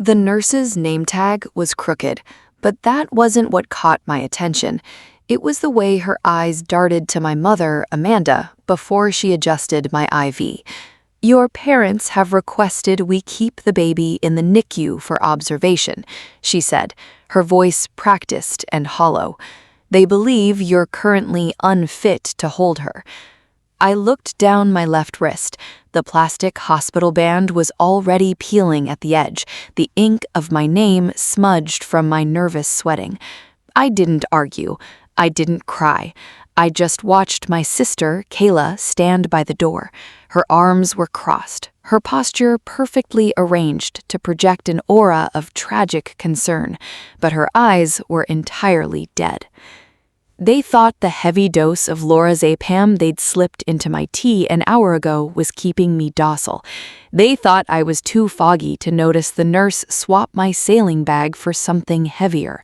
The nurse's name tag was crooked, but that wasn't what caught my attention. It was the way her eyes darted to my mother, Amanda, before she adjusted my IV. "Your parents have requested we keep the baby in the NICU for observation," she said, her voice practiced and hollow. "They believe you're currently unfit to hold her." I looked down my left wrist. The plastic hospital band was already peeling at the edge, the ink of my name smudged from my nervous sweating. I didn't argue. I didn't cry. I just watched my sister, Kayla, stand by the door. Her arms were crossed, her posture perfectly arranged to project an aura of tragic concern, but her eyes were entirely dead. They thought the heavy dose of lorazepam they'd slipped into my tea an hour ago was keeping me docile. They thought I was too foggy to notice the nurse swap my sailing bag for something heavier.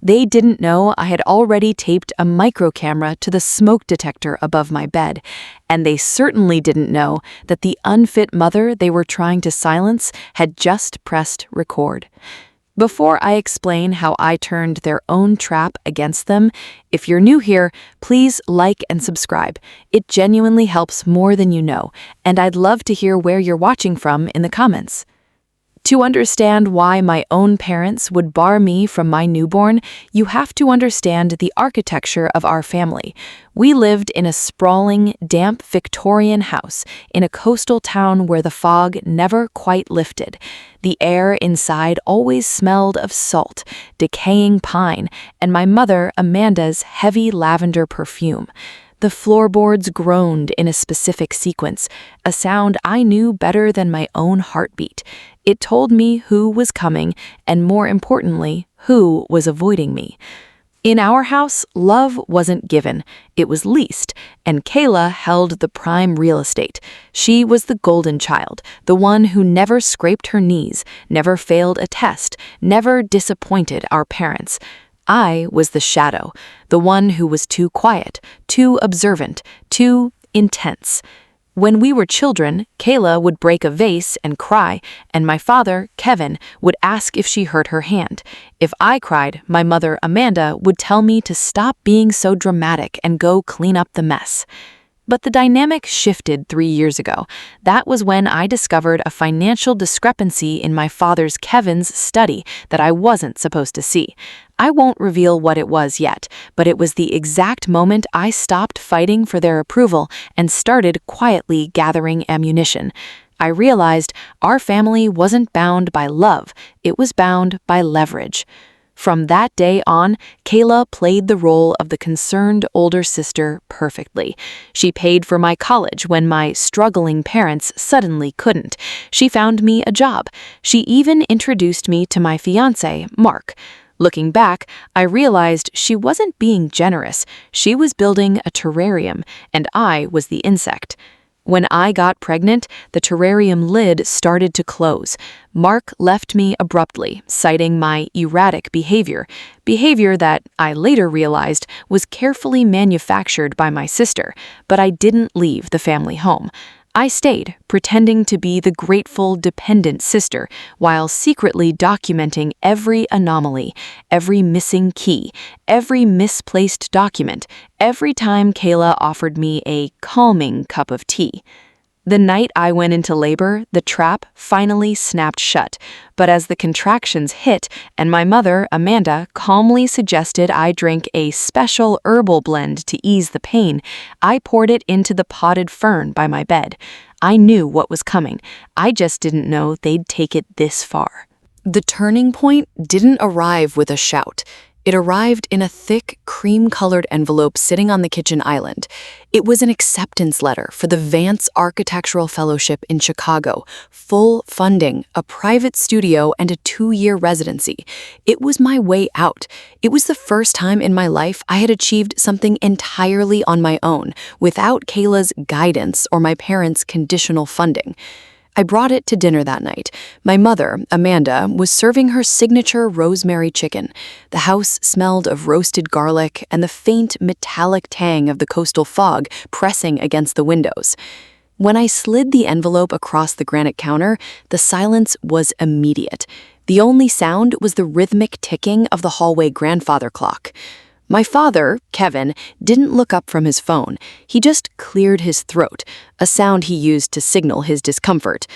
They didn't know I had already taped a microcamera to the smoke detector above my bed, and they certainly didn't know that the unfit mother they were trying to silence had just pressed record. Before I explain how I turned their own trap against them, if you're new here, please like and subscribe. It genuinely helps more than you know, and I'd love to hear where you're watching from in the comments. To understand why my own parents would bar me from my newborn, you have to understand the architecture of our family. We lived in a sprawling, damp Victorian house in a coastal town where the fog never quite lifted. The air inside always smelled of salt, decaying pine, and my mother, Amanda's, heavy lavender perfume. The floorboards groaned in a specific sequence, a sound I knew better than my own heartbeat. It told me who was coming, and more importantly, who was avoiding me. In our house, love wasn't given, it was leased, and Kayla held the prime real estate. She was the golden child, the one who never scraped her knees, never failed a test, never disappointed our parents. I was the shadow, the one who was too quiet, too observant, too intense. When we were children, Kayla would break a vase and cry, and my father, Kevin, would ask if she hurt her hand. If I cried, my mother, Amanda, would tell me to stop being so dramatic and go clean up the mess. But the dynamic shifted 3 years ago. That was when I discovered a financial discrepancy in my father's, Kevin's, study that I wasn't supposed to see. I won't reveal what it was yet, but it was the exact moment I stopped fighting for their approval and started quietly gathering ammunition. I realized our family wasn't bound by love, it was bound by leverage. From that day on, Kayla played the role of the concerned older sister perfectly. She paid for my college when my struggling parents suddenly couldn't. She found me a job. She even introduced me to my fiancé, Mark. Looking back, I realized she wasn't being generous. She was building a terrarium, and I was the insect. When I got pregnant, the terrarium lid started to close. Mark left me abruptly, citing my erratic behavior that I later realized was carefully manufactured by my sister, but I didn't leave the family home. I stayed, pretending to be the grateful, dependent sister, while secretly documenting every anomaly, every missing key, every misplaced document, every time Kayla offered me a calming cup of tea. The night I went into labor, the trap finally snapped shut, but as the contractions hit and my mother, Amanda, calmly suggested I drink a special herbal blend to ease the pain, I poured it into the potted fern by my bed. I knew what was coming. I just didn't know they'd take it this far. The turning point didn't arrive with a shout. It arrived in a thick, cream-colored envelope sitting on the kitchen island. It was an acceptance letter for the Vance Architectural Fellowship in Chicago, full funding, a private studio, and a 2-year residency. It was my way out. It was the first time in my life I had achieved something entirely on my own, without Kayla's guidance or my parents' conditional funding. I brought it to dinner that night. My mother, Amanda, was serving her signature rosemary chicken. The house smelled of roasted garlic and the faint metallic tang of the coastal fog pressing against the windows. When I slid the envelope across the granite counter, the silence was immediate. The only sound was the rhythmic ticking of the hallway grandfather clock. My father, Kevin, didn't look up from his phone. He just cleared his throat, a sound he used to signal his discomfort.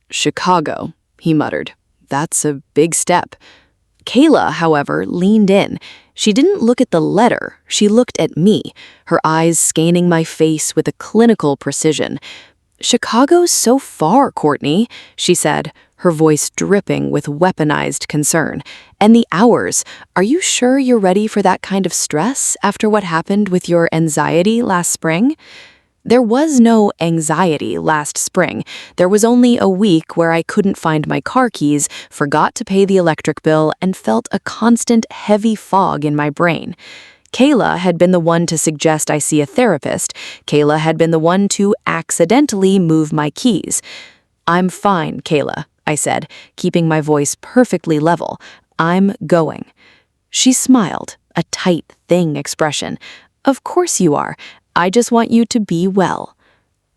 "Chicago," he muttered. "That's a big step." Kayla, however, leaned in. She didn't look at the letter, she looked at me, her eyes scanning my face with a clinical precision. "Chicago's so far, Courtney," she said, her voice dripping with weaponized concern. "And the hours, are you sure you're ready for that kind of stress after what happened with your anxiety last spring?" There was no anxiety last spring. There was only a week where I couldn't find my car keys, forgot to pay the electric bill, and felt a constant heavy fog in my brain. Kayla had been the one to suggest I see a therapist. Kayla had been the one to accidentally move my keys. "I'm fine, Kayla," I said, keeping my voice perfectly level. "I'm going." She smiled, a tight, thin expression. "Of course you are. I just want you to be well."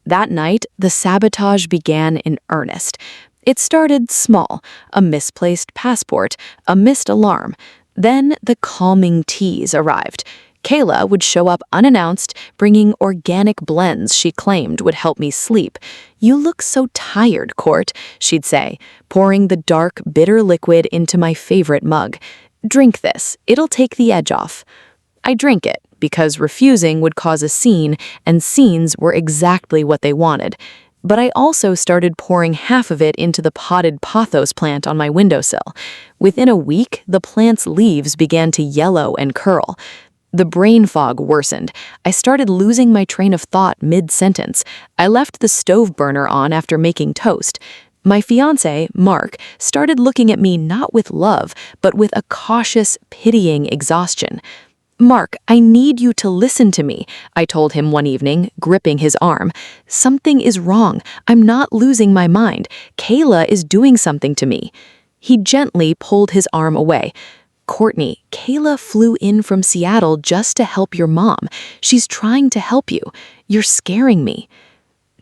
That night, the sabotage began in earnest. It started small, a misplaced passport, a missed alarm. Then the calming teas arrived. Kayla would show up unannounced, bringing organic blends she claimed would help me sleep. "You look so tired, Court," she'd say, pouring the dark, bitter liquid into my favorite mug. "Drink this. It'll take the edge off." I drank it, because refusing would cause a scene, and scenes were exactly what they wanted. But I also started pouring half of it into the potted pothos plant on my windowsill. Within a week, the plant's leaves began to yellow and curl. The brain fog worsened. I started losing my train of thought mid-sentence. I left the stove burner on after making toast. My fiancé, Mark, started looking at me not with love, but with a cautious, pitying exhaustion. "Mark, I need you to listen to me," I told him one evening, gripping his arm. "Something is wrong. I'm not losing my mind. Kayla is doing something to me." He gently pulled his arm away. "Courtney, Kayla flew in from Seattle just to help your mom. She's trying to help you. You're scaring me."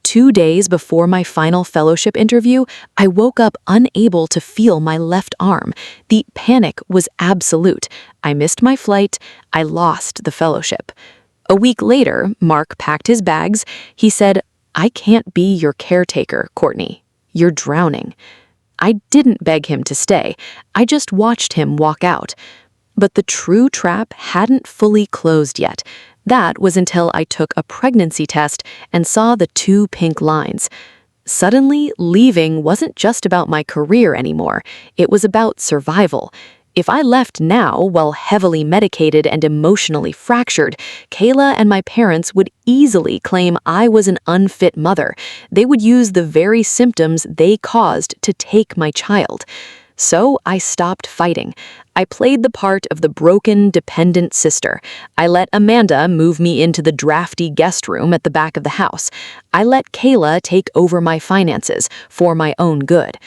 2 days before my final fellowship interview, I woke up unable to feel my left arm. The panic was absolute. I missed my flight. I lost the fellowship. A week later, Mark packed his bags. He said, "I can't be your caretaker, Courtney. You're drowning." I didn't beg him to stay. I just watched him walk out. But the true trap hadn't fully closed yet. That was until I took a pregnancy test and saw the 2 pink lines. Suddenly, leaving wasn't just about my career anymore. It was about survival. If I left now while heavily medicated and emotionally fractured, Kayla and my parents would easily claim I was an unfit mother. They would use the very symptoms they caused to take my child. So I stopped fighting. I played the part of the broken, dependent sister. I let Amanda move me into the drafty guest room at the back of the house. I let Kayla take over my finances for my own good.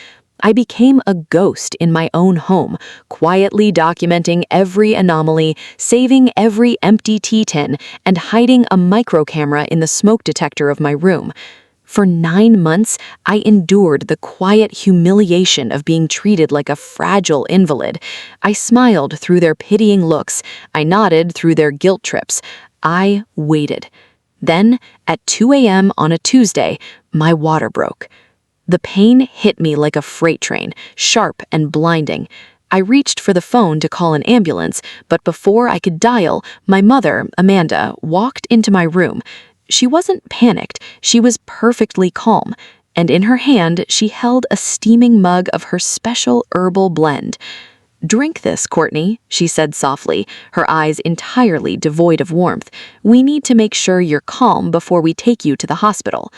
I became a ghost in my own home, quietly documenting every anomaly, saving every empty tea tin, and hiding a microcamera in the smoke detector of my room. For 9 months, I endured the quiet humiliation of being treated like a fragile invalid. I smiled through their pitying looks. I nodded through their guilt trips. I waited. Then, at 2 a.m. on a Tuesday, my water broke. The pain hit me like a freight train, sharp and blinding. I reached for the phone to call an ambulance, but before I could dial, my mother, Amanda, walked into my room. She wasn't panicked, she was perfectly calm, and in her hand she held a steaming mug of her special herbal blend. "Drink this, Courtney," she said softly, her eyes entirely devoid of warmth. "We need to make sure you're calm before we take you to the hospital."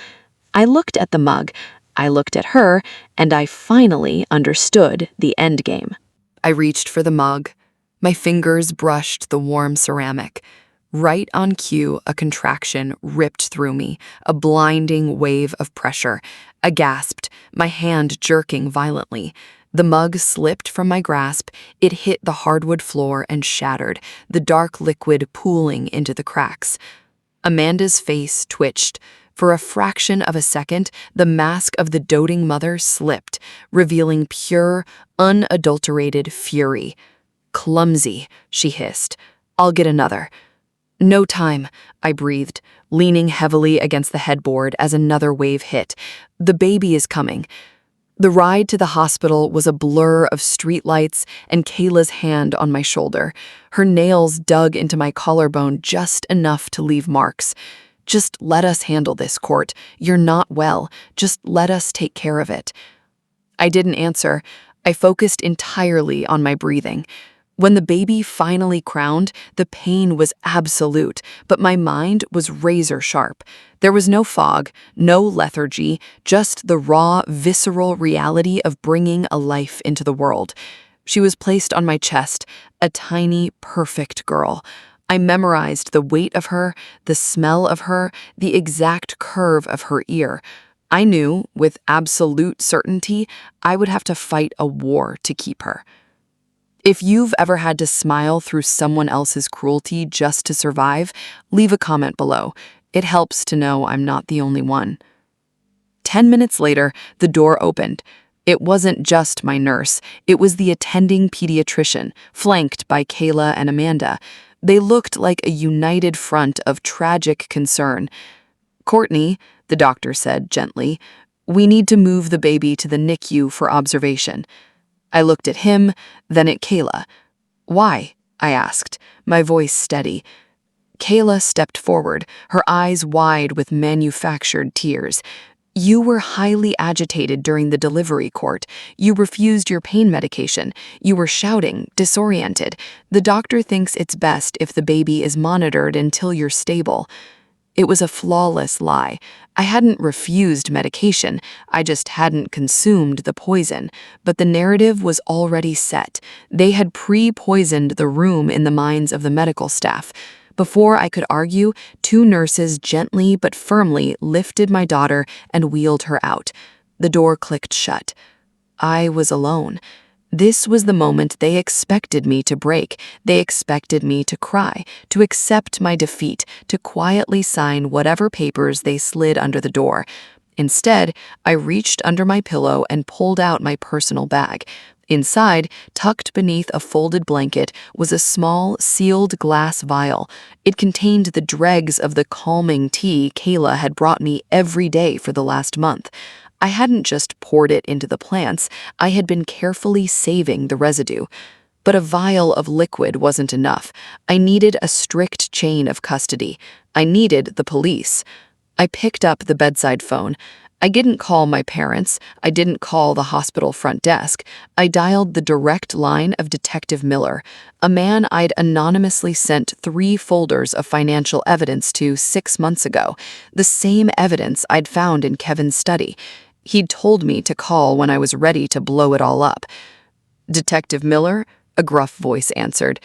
I looked at the mug, I looked at her, and I finally understood the endgame. I reached for the mug. My fingers brushed the warm ceramic. Right on cue, a contraction ripped through me, a blinding wave of pressure. I gasped, my hand jerking violently. The mug slipped from my grasp. It hit the hardwood floor and shattered, the dark liquid pooling into the cracks. Amanda's face twitched. For a fraction of a second, the mask of the doting mother slipped, revealing pure, unadulterated fury. "Clumsy," she hissed. "I'll get another." "No time," I breathed, leaning heavily against the headboard as another wave hit. "The baby is coming." The ride to the hospital was a blur of streetlights and Kayla's hand on my shoulder. Her nails dug into my collarbone just enough to leave marks. "Just let us handle this, Court. You're not well. Just let us take care of it." I didn't answer. I focused entirely on my breathing. When the baby finally crowned, the pain was absolute, but my mind was razor sharp. There was no fog, no lethargy, just the raw, visceral reality of bringing a life into the world. She was placed on my chest, a tiny, perfect girl. I memorized the weight of her, the smell of her, the exact curve of her ear. I knew, with absolute certainty, I would have to fight a war to keep her. If you've ever had to smile through someone else's cruelty just to survive, leave a comment below. It helps to know I'm not the only one. 10 minutes later, the door opened. It wasn't just my nurse, it was the attending pediatrician, flanked by Kayla and Amanda. They looked like a united front of tragic concern. "Courtney," the doctor said gently, "we need to move the baby to the NICU for observation." I looked at him, then at Kayla. "Why?" I asked, my voice steady. Kayla stepped forward, her eyes wide with manufactured tears. "You were highly agitated during the delivery, Court. You refused your pain medication. You were shouting, disoriented. The doctor thinks it's best if the baby is monitored until you're stable." It was a flawless lie. I hadn't refused medication, I just hadn't consumed the poison. But the narrative was already set. They had pre-poisoned the room in the minds of the medical staff. Before I could argue, 2 nurses gently but firmly lifted my daughter and wheeled her out. The door clicked shut. I was alone. This was the moment they expected me to break. They expected me to cry, to accept my defeat, to quietly sign whatever papers they slid under the door. Instead, I reached under my pillow and pulled out my personal bag. Inside, tucked beneath a folded blanket, was a small, sealed glass vial. It contained the dregs of the calming tea Kayla had brought me every day for the last month. I hadn't just poured it into the plants, I had been carefully saving the residue. But a vial of liquid wasn't enough. I needed a strict chain of custody. I needed the police. I picked up the bedside phone. I didn't call my parents. I didn't call the hospital front desk. I dialed the direct line of Detective Miller, a man I'd anonymously sent 3 folders of financial evidence to 6 months ago, the same evidence I'd found in Kevin's study. He'd told me to call when I was ready to blow it all up. "Detective Miller?" a gruff voice answered.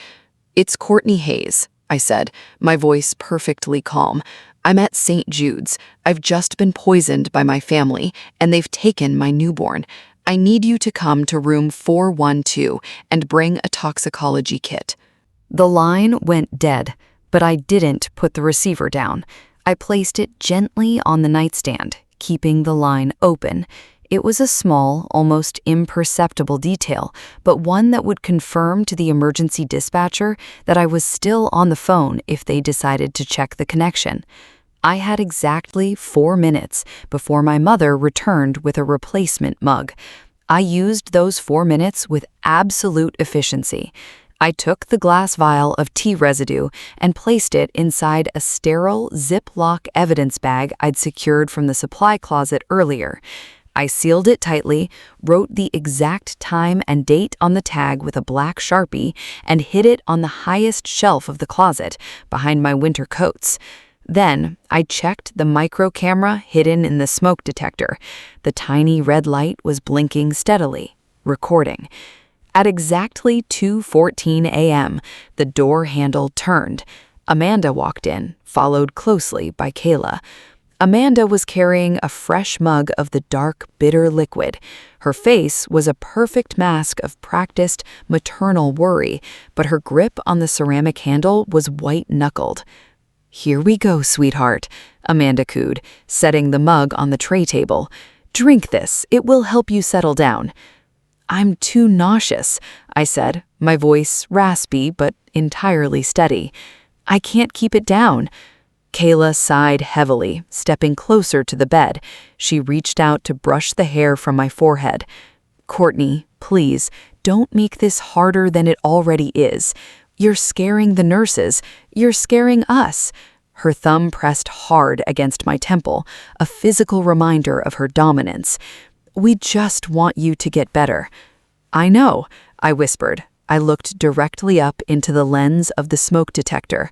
"It's Courtney Hayes," I said, my voice perfectly calm. "I'm at St. Jude's. I've just been poisoned by my family, and they've taken my newborn. I need you to come to room 412 and bring a toxicology kit." The line went dead, but I didn't put the receiver down. I placed it gently on the nightstand, keeping the line open. It was a small, almost imperceptible detail, but one that would confirm to the emergency dispatcher that I was still on the phone if they decided to check the connection. I had exactly 4 minutes before my mother returned with a replacement mug. I used those 4 minutes with absolute efficiency. I took the glass vial of tea residue and placed it inside a sterile Ziploc evidence bag I'd secured from the supply closet earlier. I sealed it tightly, wrote the exact time and date on the tag with a black Sharpie, and hid it on the highest shelf of the closet, behind my winter coats. Then, I checked the micro camera hidden in the smoke detector. The tiny red light was blinking steadily, recording. At exactly 2:14 a.m., the door handle turned. Amanda walked in, followed closely by Kayla. Amanda was carrying a fresh mug of the dark, bitter liquid. Her face was a perfect mask of practiced, maternal worry, but her grip on the ceramic handle was white-knuckled. "Here we go, sweetheart," Amanda cooed, setting the mug on the tray table. "Drink this. It will help you settle down." "I'm too nauseous," I said, my voice raspy but entirely steady. "I can't keep it down." Kayla sighed heavily, stepping closer to the bed. She reached out to brush the hair from my forehead. "Courtney, please, don't make this harder than it already is. You're scaring the nurses. You're scaring us." Her thumb pressed hard against my temple, a physical reminder of her dominance. "We just want you to get better." "I know," I whispered. I looked directly up into the lens of the smoke detector.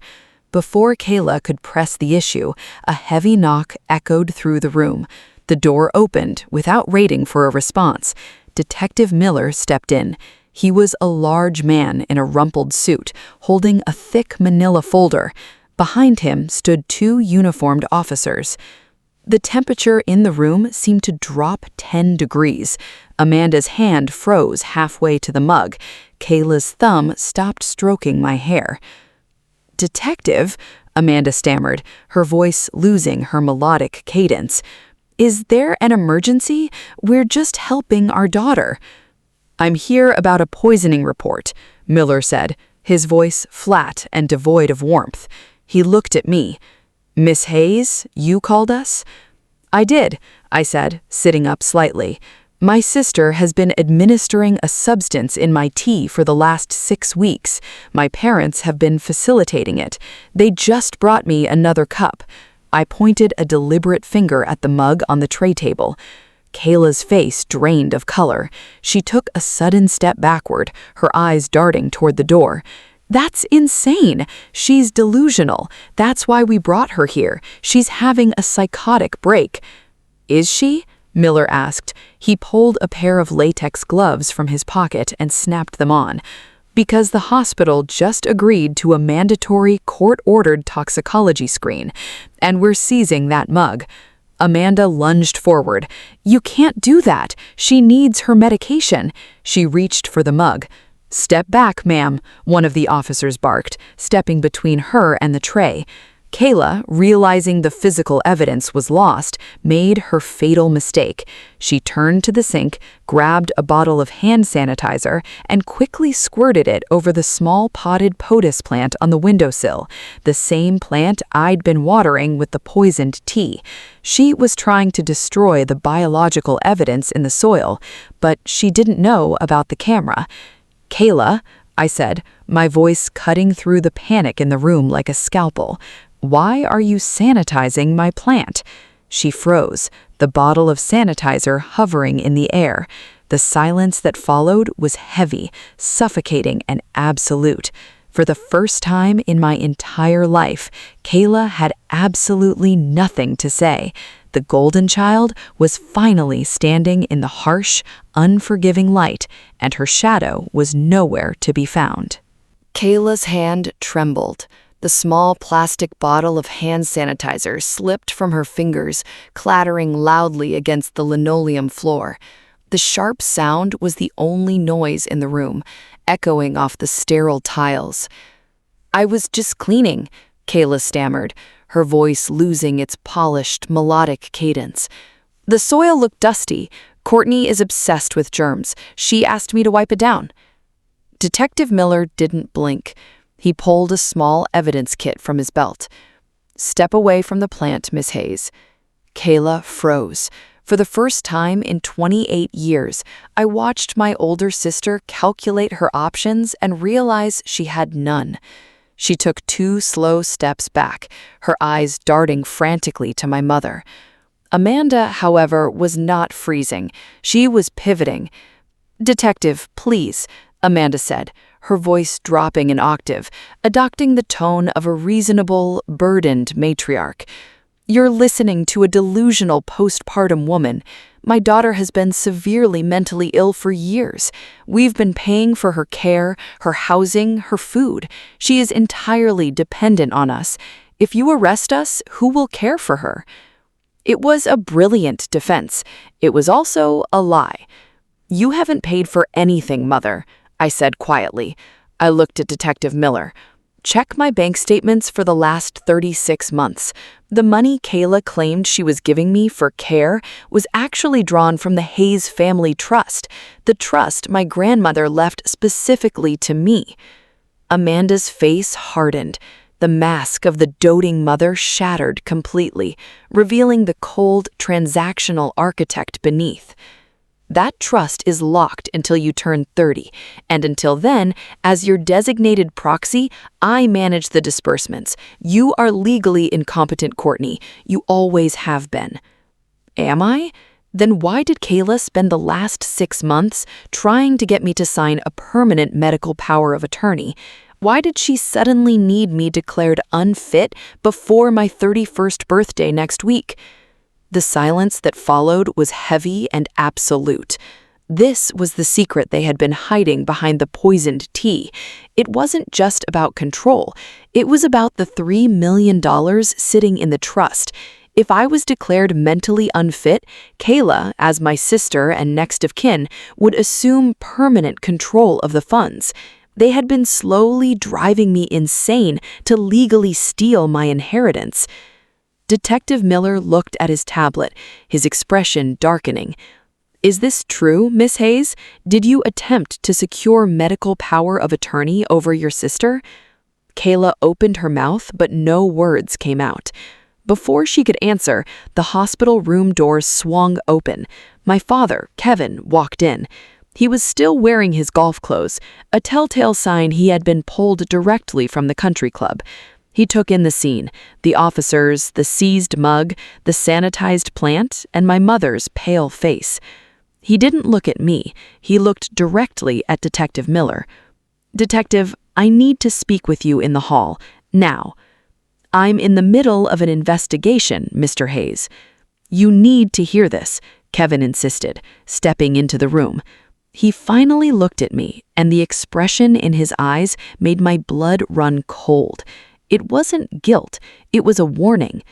Before Kayla could press the issue, a heavy knock echoed through the room. The door opened without waiting for a response. Detective Miller stepped in. He was a large man in a rumpled suit, holding a thick manila folder. Behind him stood two uniformed officers. The temperature in the room seemed to drop 10 degrees. Amanda's hand froze halfway to the mug. Kayla's thumb stopped stroking my hair. "Detective," Amanda stammered, her voice losing her melodic cadence. "Is there an emergency? We're just helping our daughter." "I'm here about a poisoning report," Miller said, his voice flat and devoid of warmth. He looked at me. "Miss Hayes, you called us?" "I did," I said, sitting up slightly. "My sister has been administering a substance in my tea for the last 6 weeks. My parents have been facilitating it. They just brought me another cup." I pointed a deliberate finger at the mug on the tray table. Kayla's face drained of color. She took a sudden step backward, her eyes darting toward the door. "That's insane. She's delusional. That's why we brought her here. She's having a psychotic break." "Is she?" Miller asked. He pulled a pair of latex gloves from his pocket and snapped them on. "Because the hospital just agreed to a mandatory court-ordered toxicology screen, and we're seizing that mug." Amanda lunged forward. "You can't do that. She needs her medication." She reached for the mug. "Step back, ma'am," one of the officers barked, stepping between her and the tray. Kayla, realizing the physical evidence was lost, made her fatal mistake. She turned to the sink, grabbed a bottle of hand sanitizer, and quickly squirted it over the small potted potus plant on the windowsill, the same plant I'd been watering with the poisoned tea. She was trying to destroy the biological evidence in the soil, but she didn't know about the camera. "Kayla," I said, my voice cutting through the panic in the room like a scalpel, "why are you sanitizing my plant?" She froze, the bottle of sanitizer hovering in the air. The silence that followed was heavy, suffocating, and absolute. For the first time in my entire life, Kayla had absolutely nothing to say. The golden child was finally standing in the harsh, unforgiving light, and her shadow was nowhere to be found. Kayla's hand trembled. The small plastic bottle of hand sanitizer slipped from her fingers, clattering loudly against the linoleum floor. The sharp sound was the only noise in the room, echoing off the sterile tiles. "I was just cleaning," Kayla stammered, her voice losing its polished, melodic cadence. "The soil looked dusty. Courtney is obsessed with germs. She asked me to wipe it down." Detective Miller didn't blink. He pulled a small evidence kit from his belt. "Step away from the plant, Miss Hayes." Kayla froze. For the first time in 28 years, I watched my older sister calculate her options and realize she had none. She took 2 slow steps back, her eyes darting frantically to my mother. Amanda, however, was not freezing. She was pivoting. "Detective, please," Amanda said, her voice dropping an octave, adopting the tone of a reasonable, burdened matriarch. "You're listening to a delusional postpartum woman. My daughter has been severely mentally ill for years. We've been paying for her care, her housing, her food. She is entirely dependent on us. If you arrest us, who will care for her?" It was a brilliant defense. It was also a lie. "You haven't paid for anything, Mother," I said quietly. I looked at Detective Miller. Check my bank statements for the last 36 months. The money Kayla claimed she was giving me for care was actually drawn from the Hayes family trust, the trust my grandmother left specifically to me. Amanda's face hardened. The mask of the doting mother shattered completely, revealing the cold, transactional architect beneath. That trust is locked until you turn 30, and until then, as your designated proxy, I manage the disbursements. You are legally incompetent, Courtney. You always have been. Am I? Then why did Kayla spend the last 6 months trying to get me to sign a permanent medical power of attorney? Why did she suddenly need me declared unfit before my 31st birthday next week? The silence that followed was heavy and absolute. This was the secret they had been hiding behind the poisoned tea. It wasn't just about control. It was about the $3 million sitting in the trust. If I was declared mentally unfit, Kayla, as my sister and next of kin, would assume permanent control of the funds. They had been slowly driving me insane to legally steal my inheritance. Detective Miller looked at his tablet, his expression darkening. Is this true, Miss Hayes? Did you attempt to secure medical power of attorney over your sister? Kayla opened her mouth, but no words came out. Before she could answer, the hospital room doors swung open. My father, Kevin, walked in. He was still wearing his golf clothes, a telltale sign he had been pulled directly from the country club. He took in the scene, the officers, the seized mug, the sanitized plant, and my mother's pale face. He didn't look at me. He looked directly at Detective Miller. Detective, I need to speak with you in the hall, now. I'm in the middle of an investigation, Mr. Hayes. You need to hear this, Kevin insisted, stepping into the room. He finally looked at me, and the expression in his eyes made my blood run cold. It wasn't guilt, it was a warning.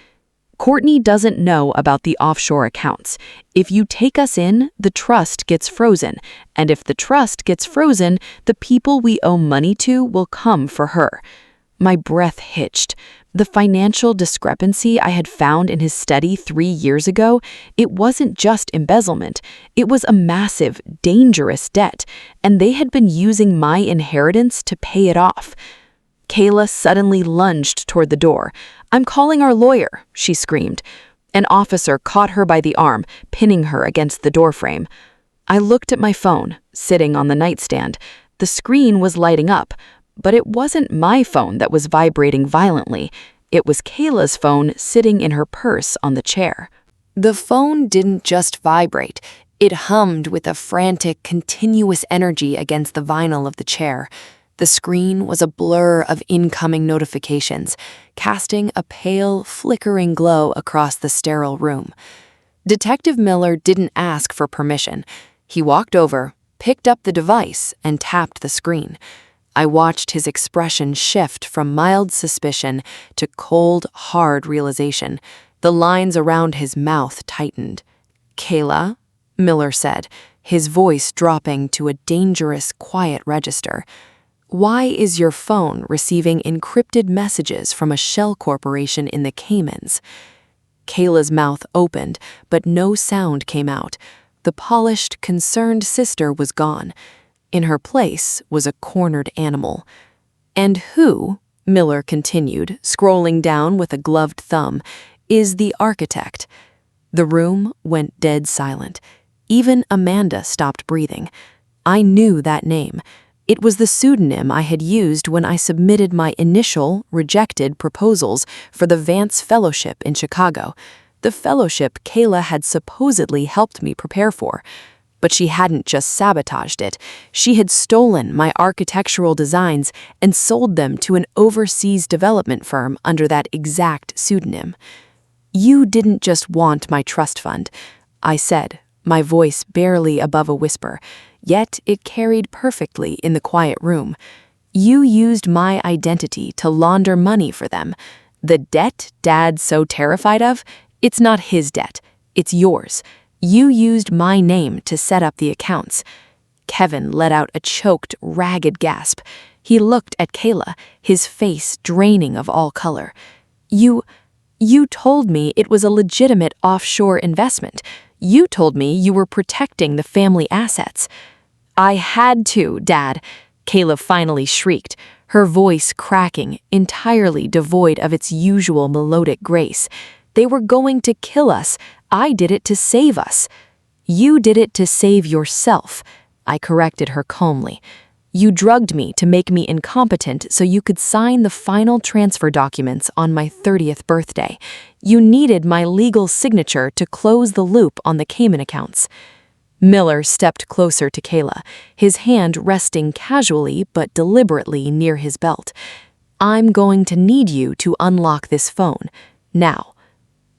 Courtney doesn't know about the offshore accounts. If you take us in, the trust gets frozen. And if the trust gets frozen, the people we owe money to will come for her. My breath hitched. The financial discrepancy I had found in his study 3 years ago, it wasn't just embezzlement. It was a massive, dangerous debt, and they had been using my inheritance to pay it off. Kayla suddenly lunged toward the door. I'm calling our lawyer, she screamed. An officer caught her by the arm, pinning her against the doorframe. I looked at my phone, sitting on the nightstand. The screen was lighting up, but it wasn't my phone that was vibrating violently. It was Kayla's phone sitting in her purse on the chair. The phone didn't just vibrate. It hummed with a frantic, continuous energy against the vinyl of the chair. The screen was a blur of incoming notifications, casting a pale, flickering glow across the sterile room. Detective Miller didn't ask for permission. He walked over, picked up the device, and tapped the screen. I watched his expression shift from mild suspicion to cold, hard realization. The lines around his mouth tightened. Kayla, Miller said, his voice dropping to a dangerous, quiet register. Why is your phone receiving encrypted messages from a shell corporation in the Caymans? Kayla's mouth opened, but no sound came out. The polished, concerned sister was gone. In her place was a cornered animal. And who, Miller continued, scrolling down with a gloved thumb, is the architect? The room went dead silent. Even Amanda stopped breathing. I knew that name. It was the pseudonym I had used when I submitted my initial, rejected proposals for the Vance Fellowship in Chicago, the fellowship Kayla had supposedly helped me prepare for. But she hadn't just sabotaged it. She had stolen my architectural designs and sold them to an overseas development firm under that exact pseudonym. You didn't just want my trust fund, I said, my voice barely above a whisper, yet it carried perfectly in the quiet room. You used my identity to launder money for them. The debt Dad's so terrified of, it's not his debt, it's yours. You used my name to set up the accounts. Kevin let out a choked, ragged gasp. He looked at Kayla, his face draining of all color. You told me it was a legitimate offshore investment. You told me you were protecting the family assets. I had to, Dad, Kayla finally shrieked, her voice cracking, entirely devoid of its usual melodic grace. They were going to kill us. I did it to save us. You did it to save yourself, I corrected her calmly. You drugged me to make me incompetent so you could sign the final transfer documents on my 30th birthday. You needed my legal signature to close the loop on the Cayman accounts. Miller stepped closer to Kayla, his hand resting casually but deliberately near his belt. I'm going to need you to unlock this phone. Now.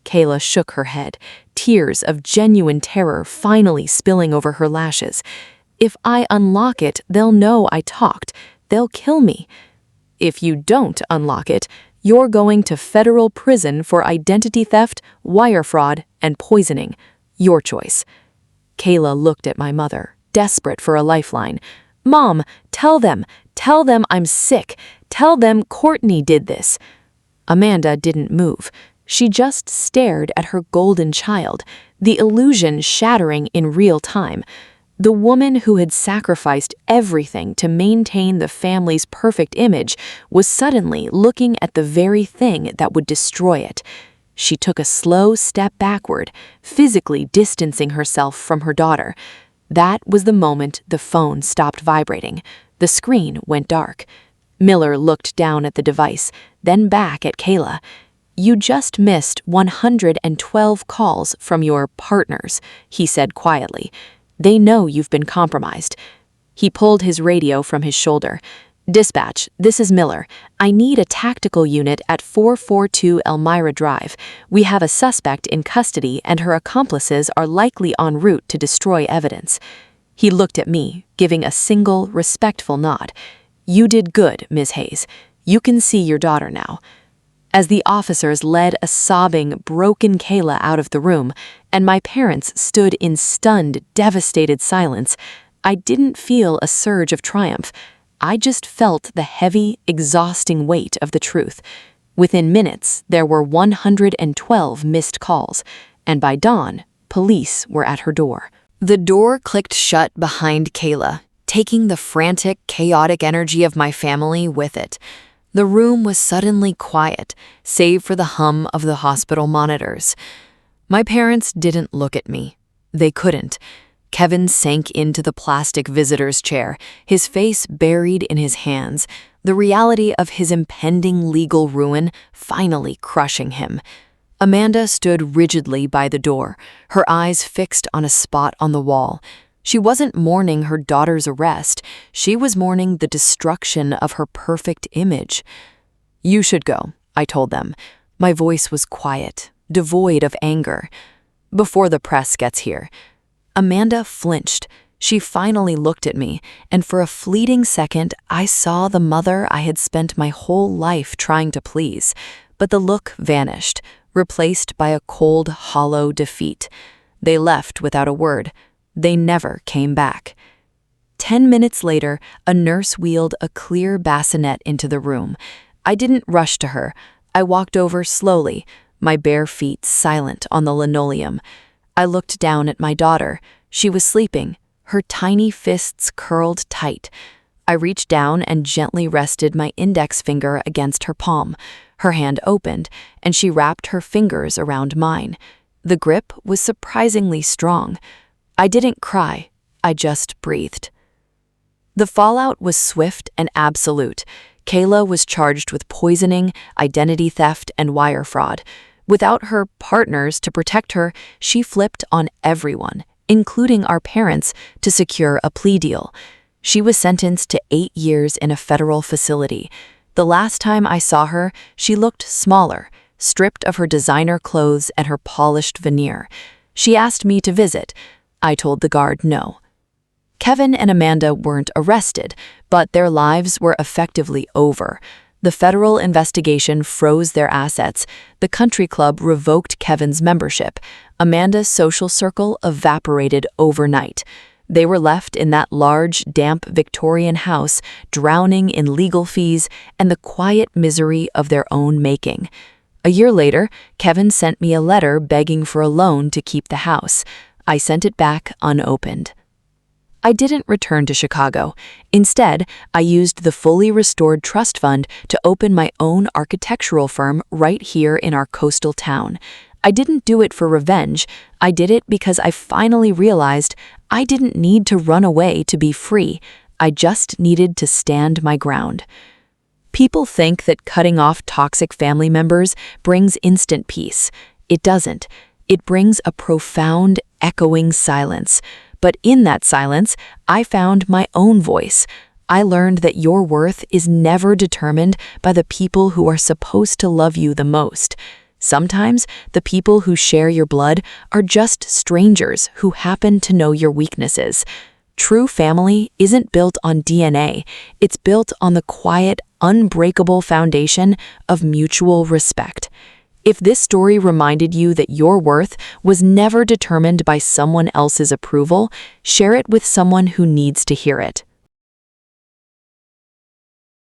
Kayla shook her head, tears of genuine terror finally spilling over her lashes. If I unlock it, they'll know I talked. They'll kill me. If you don't unlock it, you're going to federal prison for identity theft, wire fraud, and poisoning. Your choice. Kayla looked at my mother, desperate for a lifeline. Mom, tell them I'm sick. Tell them Courtney did this. Amanda didn't move. She just stared at her golden child, the illusion shattering in real time. The woman who had sacrificed everything to maintain the family's perfect image was suddenly looking at the very thing that would destroy it. She took a slow step backward, physically distancing herself from her daughter. That was the moment the phone stopped vibrating. The screen went dark. Miller looked down at the device, then back at Kayla. You just missed 112 calls from your partners, he said quietly. They know you've been compromised. He pulled his radio from his shoulder. Dispatch, this is Miller. I need a tactical unit at 442 Elmira Drive. We have a suspect in custody and her accomplices are likely en route to destroy evidence. He looked at me, giving a single, respectful nod. You did good, Ms. Hayes. You can see your daughter now. As the officers led a sobbing, broken Kayla out of the room, and my parents stood in stunned, devastated silence, I didn't feel a surge of triumph. I just felt the heavy, exhausting weight of the truth. Within minutes, there were 112 missed calls, and by dawn, police were at her door. The door clicked shut behind Kayla, taking the frantic, chaotic energy of my family with it. The room was suddenly quiet, save for the hum of the hospital monitors. My parents didn't look at me. They couldn't. Kevin sank into the plastic visitor's chair, his face buried in his hands, the reality of his impending legal ruin finally crushing him. Amanda stood rigidly by the door, her eyes fixed on a spot on the wall. She wasn't mourning her daughter's arrest. She was mourning the destruction of her perfect image. You should go, I told them. My voice was quiet, devoid of anger. Before the press gets here. Amanda flinched. She finally looked at me, and for a fleeting second, I saw the mother I had spent my whole life trying to please. But the look vanished, replaced by a cold, hollow defeat. They left without a word. They never came back. 10 minutes later, a nurse wheeled a clear bassinet into the room. I didn't rush to her. I walked over slowly, my bare feet silent on the linoleum. I looked down at my daughter. She was sleeping, her tiny fists curled tight. I reached down and gently rested my index finger against her palm. Her hand opened, and she wrapped her fingers around mine. The grip was surprisingly strong. I didn't cry, I just breathed. The fallout was swift and absolute. Kayla was charged with poisoning, identity theft, and wire fraud. Without her partners to protect her, she flipped on everyone, including our parents, to secure a plea deal. She was sentenced to 8 years in a federal facility. The last time I saw her, she looked smaller, stripped of her designer clothes and her polished veneer. She asked me to visit. I told the guard no. Kevin and Amanda weren't arrested, but their lives were effectively over. The federal investigation froze their assets. The country club revoked Kevin's membership. Amanda's social circle evaporated overnight. They were left in that large, damp Victorian house, drowning in legal fees and the quiet misery of their own making. A year later, Kevin sent me a letter begging for a loan to keep the house. I sent it back unopened. I didn't return to Chicago. Instead, I used the fully restored trust fund to open my own architectural firm right here in our coastal town. I didn't do it for revenge. I did it because I finally realized I didn't need to run away to be free. I just needed to stand my ground. People think that cutting off toxic family members brings instant peace. It doesn't. It brings a profound, echoing silence. But in that silence, I found my own voice. I learned that your worth is never determined by the people who are supposed to love you the most. Sometimes, the people who share your blood are just strangers who happen to know your weaknesses. True family isn't built on DNA. It's built on the quiet, unbreakable foundation of mutual respect. If this story reminded you that your worth was never determined by someone else's approval, share it with someone who needs to hear it.